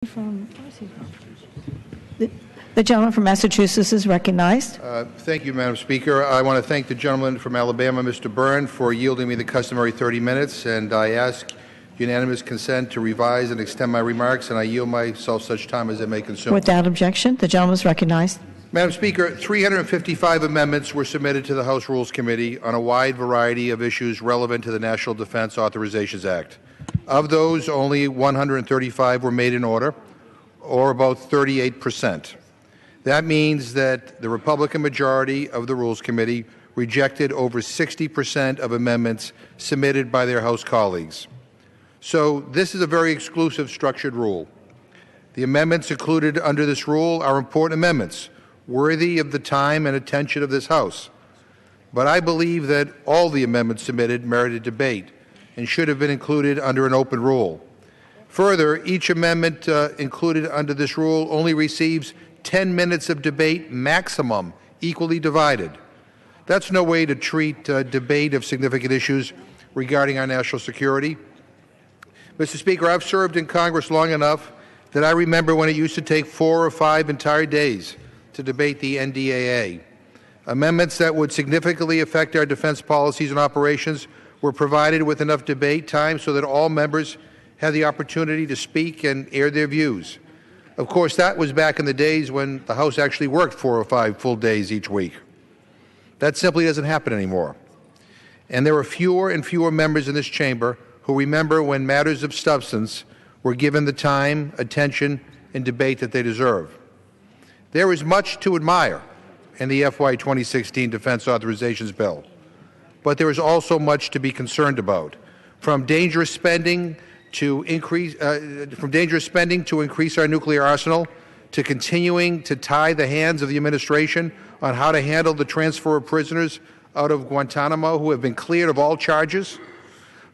The gentleman from Massachusetts is recognized. Thank you, Madam Speaker. I want to thank the gentleman from Alabama, Mr. Byrne, for yielding me the customary 30 minutes, and I ask unanimous consent to revise and extend my remarks, and I yield myself such time as it may consume. Without objection, the gentleman is recognized. Madam Speaker, 355 amendments were submitted to the House Rules Committee on a wide variety of issues relevant to the National Defense Authorizations Act. Of those, only 135 were made in order, or about 38%. That means that the Republican majority of the Rules Committee rejected over 60% of amendments submitted by their House colleagues. So this is a very exclusive structured rule. The amendments included under this rule are important amendments, worthy of the time and attention of this House. But I believe that all the amendments submitted merited debate and should have been included under an open rule. Further, each amendment included under this rule only receives 10 minutes of debate maximum, equally divided. That's no way to treat debate of significant issues regarding our national security. Mr. Speaker, I've served in Congress long enough that I remember when it used to take 4 or 5 entire days to debate the NDAA. Amendments that would significantly affect our defense policies and operations were provided with enough debate time so that all members had the opportunity to speak and air their views. Of course, that was back in the days when the House actually worked 4 or 5 full days each week. That simply doesn't happen anymore. And there are fewer and fewer members in this chamber who remember when matters of substance were given the time, attention, and debate that they deserve. There is much to admire in the FY 2016 Defense Authorizations Bill, but there is also much to be concerned about, from dangerous spending to increase our nuclear arsenal, to continuing to tie the hands of the administration on how to handle the transfer of prisoners out of Guantanamo who have been cleared of all charges.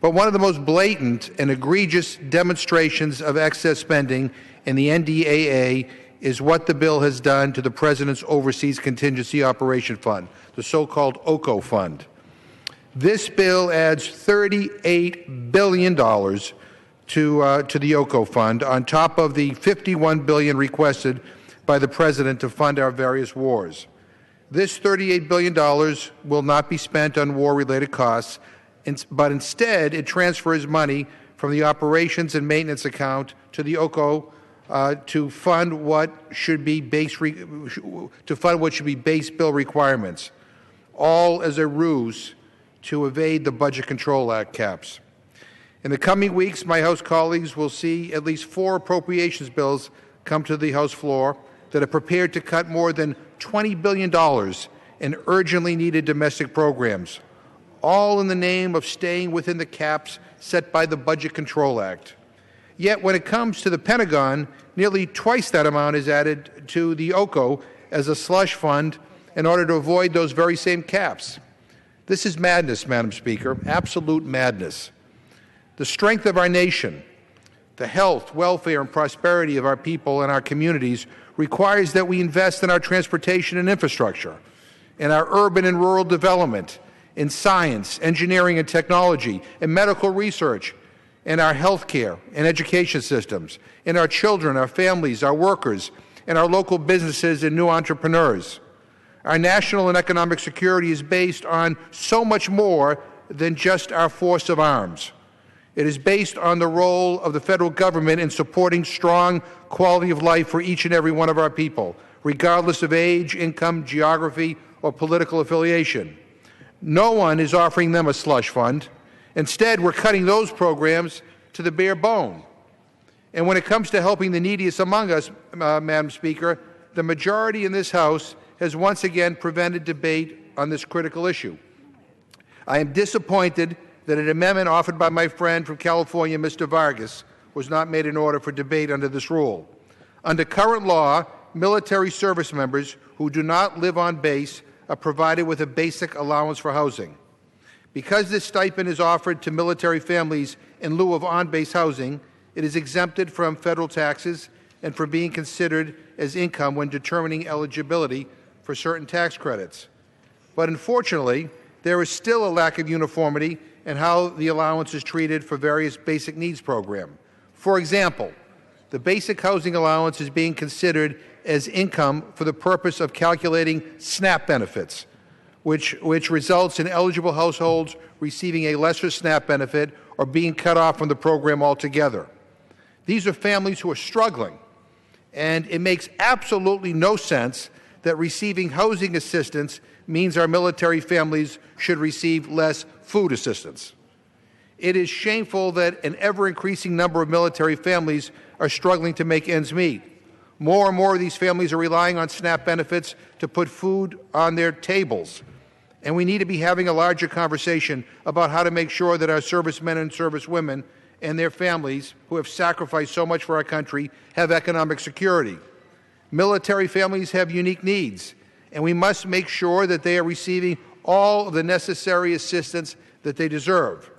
But one of the most blatant and egregious demonstrations of excess spending in the NDAA is what the bill has done to the President's Overseas Contingency Operation Fund, the so-called OCO fund. This bill adds $38 billion to the OCO fund, on top of the $51 billion requested by the President to fund our various wars. This $38 billion will not be spent on war-related costs, but instead it transfers money from the operations and maintenance account to the OCO to fund what should be base bill requirements, all as a ruse to evade the Budget Control Act caps. In the coming weeks, my House colleagues will see at least 4 appropriations bills come to the House floor that are prepared to cut more than $20 billion in urgently needed domestic programs, all in the name of staying within the caps set by the Budget Control Act. Yet when it comes to the Pentagon, nearly twice that amount is added to the OCO as a slush fund in order to avoid those very same caps. This is madness, Madam Speaker, absolute madness. The strength of our nation, the health, welfare, and prosperity of our people and our communities requires that we invest in our transportation and infrastructure, in our urban and rural development, in science, engineering and technology, in medical research, in our health care and education systems, in our children, our families, our workers, in our local businesses and new entrepreneurs. Our national and economic security is based on so much more than just our force of arms. It is based on the role of the federal government in supporting strong quality of life for each and every one of our people, regardless of age, income, geography, or political affiliation. No one is offering them a slush fund. Instead, we're cutting those programs to the bare bone. And when it comes to helping the neediest among us, Madam Speaker, the majority in this House has once again prevented debate on this critical issue. I am disappointed that an amendment offered by my friend from California, Mr. Vargas, was not made in order for debate under this rule. Under current law, military service members who do not live on base are provided with a basic allowance for housing. Because this stipend is offered to military families in lieu of on-base housing, it is exempted from federal taxes and from being considered as income when determining eligibility for certain tax credits. But unfortunately, there is still a lack of uniformity in how the allowance is treated for various basic needs programs. For example, the basic housing allowance is being considered as income for the purpose of calculating SNAP benefits, which results in eligible households receiving a lesser SNAP benefit or being cut off from the program altogether. These are families who are struggling, and it makes absolutely no sense that receiving housing assistance means our military families should receive less food assistance. It is shameful that an ever-increasing number of military families are struggling to make ends meet. More and more of these families are relying on SNAP benefits to put food on their tables. And we need to be having a larger conversation about how to make sure that our servicemen and servicewomen and their families who have sacrificed so much for our country have economic security. Military families have unique needs, and we must make sure that they are receiving all of the necessary assistance that they deserve.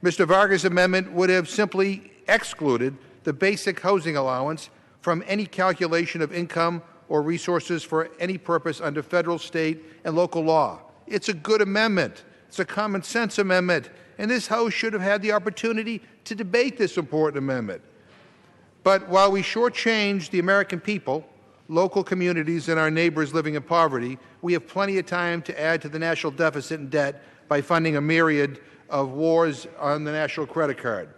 Mr. Vargas' amendment would have simply excluded the basic housing allowance from any calculation of income or resources for any purpose under federal, state, and local law. It's a good amendment. It's a common sense amendment, and this House should have had the opportunity to debate this important amendment. But while we shortchange the American people, local communities, and our neighbors living in poverty, we have plenty of time to add to the national deficit and debt by funding a myriad of wars on the national credit card.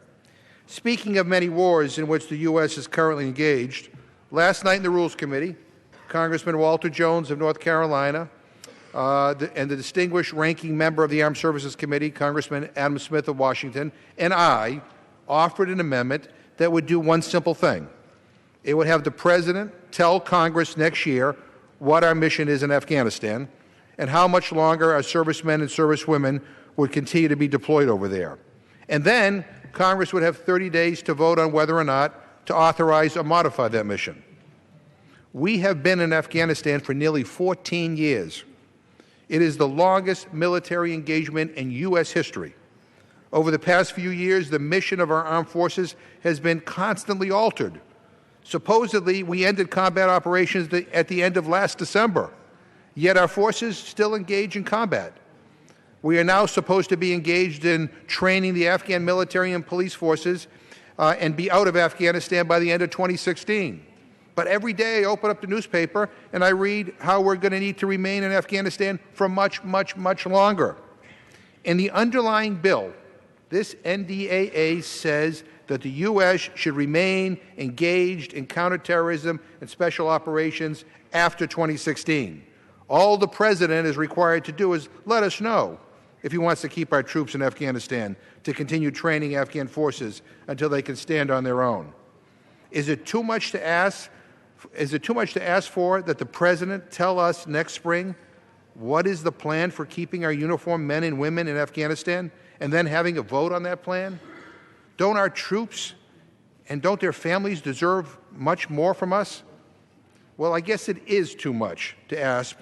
Speaking of many wars in which the U.S. is currently engaged, last night in the Rules Committee, Congressman Walter Jones of North Carolina and the distinguished ranking member of the Armed Services Committee, Congressman Adam Smith of Washington, and I offered an amendment that would do one simple thing. It would have the President tell Congress next year what our mission is in Afghanistan and how much longer our servicemen and servicewomen would continue to be deployed over there. And then Congress would have 30 days to vote on whether or not to authorize or modify that mission. We have been in Afghanistan for nearly 14 years. It is the longest military engagement in U.S. history. Over the past few years, the mission of our armed forces has been constantly altered. Supposedly, we ended combat operations at the end of last December, yet our forces still engage in combat. We are now supposed to be engaged in training the Afghan military and police forces and be out of Afghanistan by the end of 2016. But every day I open up the newspaper and I read how we're going to need to remain in Afghanistan for much, much, much longer. In the underlying bill, this NDAA says that the U.S. should remain engaged in counterterrorism and special operations after 2016. All the President is required to do is let us know if he wants to keep our troops in Afghanistan to continue training Afghan forces until they can stand on their own. Is it too much to ask? Is it too much to ask for that the President tell us next spring what is the plan for keeping our uniformed men and women in Afghanistan and then having a vote on that plan? Don't our troops and don't their families deserve much more from us? Well, I guess it is too much to ask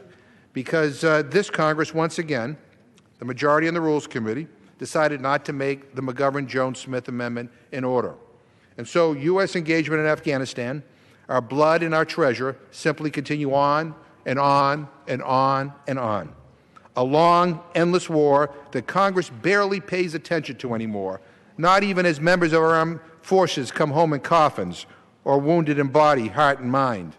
because this Congress, once again, the majority in the Rules Committee, decided not to make the McGovern-Jones-Smith amendment in order. And so U.S. engagement in Afghanistan, our blood and our treasure simply continue on and on and on and on. A long, endless war that Congress barely pays attention to anymore, not even as members of our armed forces come home in coffins or wounded in body, heart, and mind.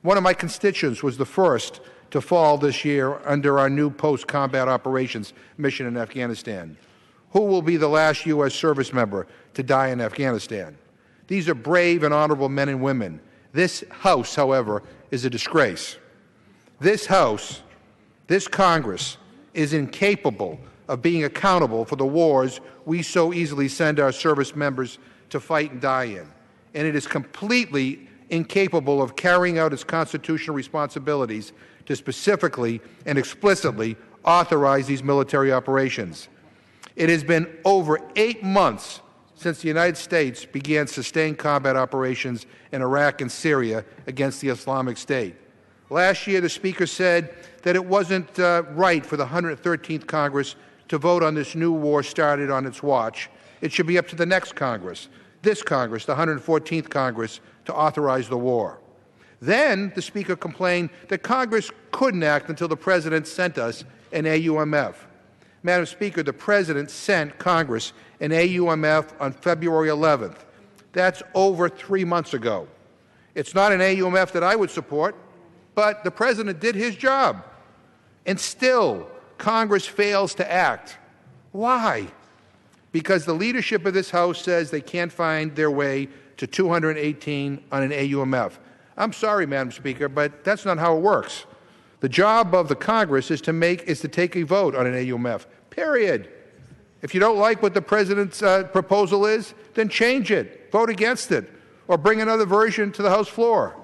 One of my constituents was the first to fall this year under our new post-combat operations mission in Afghanistan. Who will be the last U.S. service member to die in Afghanistan? These are brave and honorable men and women. This House, however, is a disgrace. This House, this Congress, is incapable of being accountable for the wars we so easily send our service members to fight and die in. And it is completely incapable of carrying out its constitutional responsibilities to specifically and explicitly authorize these military operations. It has been over 8 months since the United States began sustained combat operations in Iraq and Syria against the Islamic State. Last year, the Speaker said that it wasn't right for the 113th Congress to vote on this new war started on its watch. It should be up to the next Congress, this Congress, the 114th Congress, to authorize the war. Then the Speaker complained that Congress couldn't act until the President sent us an AUMF. Madam Speaker, the President sent Congress an AUMF on February 11th, That's over 3 months ago. It's not an AUMF that I would support, but the President did his job. And still, Congress fails to act. Why? Because the leadership of this House says they can't find their way to 218 on an AUMF. I'm sorry, Madam Speaker, but that's not how it works. The job of the Congress is to take a vote on an AUMF, period. If you don't like what the President's proposal is, then change it, vote against it, or bring another version to the House floor.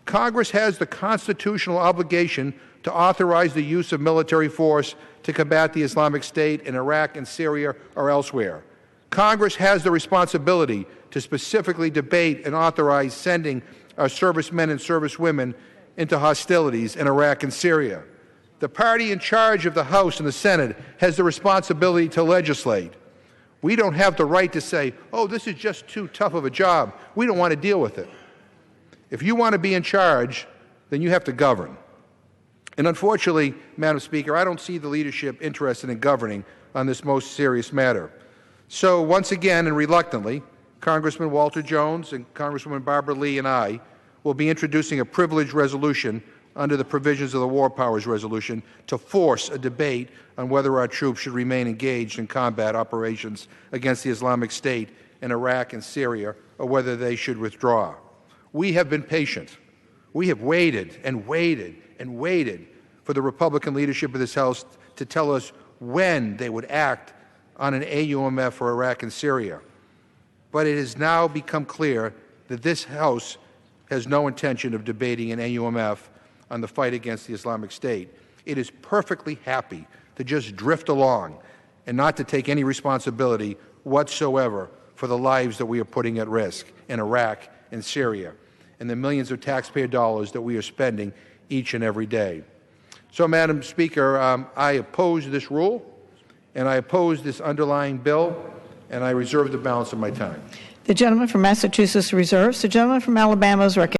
Congress has the constitutional obligation to authorize the use of military force to combat the Islamic State in Iraq and Syria or elsewhere. Congress has the responsibility to specifically debate and authorize sending our servicemen and servicewomen into hostilities in Iraq and Syria. The party in charge of the House and the Senate has the responsibility to legislate. We don't have the right to say, oh, this is just too tough of a job. We don't want to deal with it. If you want to be in charge, then you have to govern. And unfortunately, Madam Speaker, I don't see the leadership interested in governing on this most serious matter. So once again, and reluctantly, Congressman Walter Jones and Congresswoman Barbara Lee and I will be introducing a privileged resolution under the provisions of the War Powers Resolution to force a debate on whether our troops should remain engaged in combat operations against the Islamic State in Iraq and Syria, or whether they should withdraw. We have been patient. We have waited and waited and waited for the Republican leadership of this House to tell us when they would act on an AUMF for Iraq and Syria. But it has now become clear that this House has no intention of debating an AUMF on the fight against the Islamic State. It is perfectly happy to just drift along and not to take any responsibility whatsoever for the lives that we are putting at risk in Iraq and Syria and the millions of taxpayer dollars that we are spending each and every day. So, Madam Speaker, I oppose this rule, and I oppose this underlying bill, and I reserve the balance of my time. The gentleman from Massachusetts reserves. The gentleman from Alabama is recognized.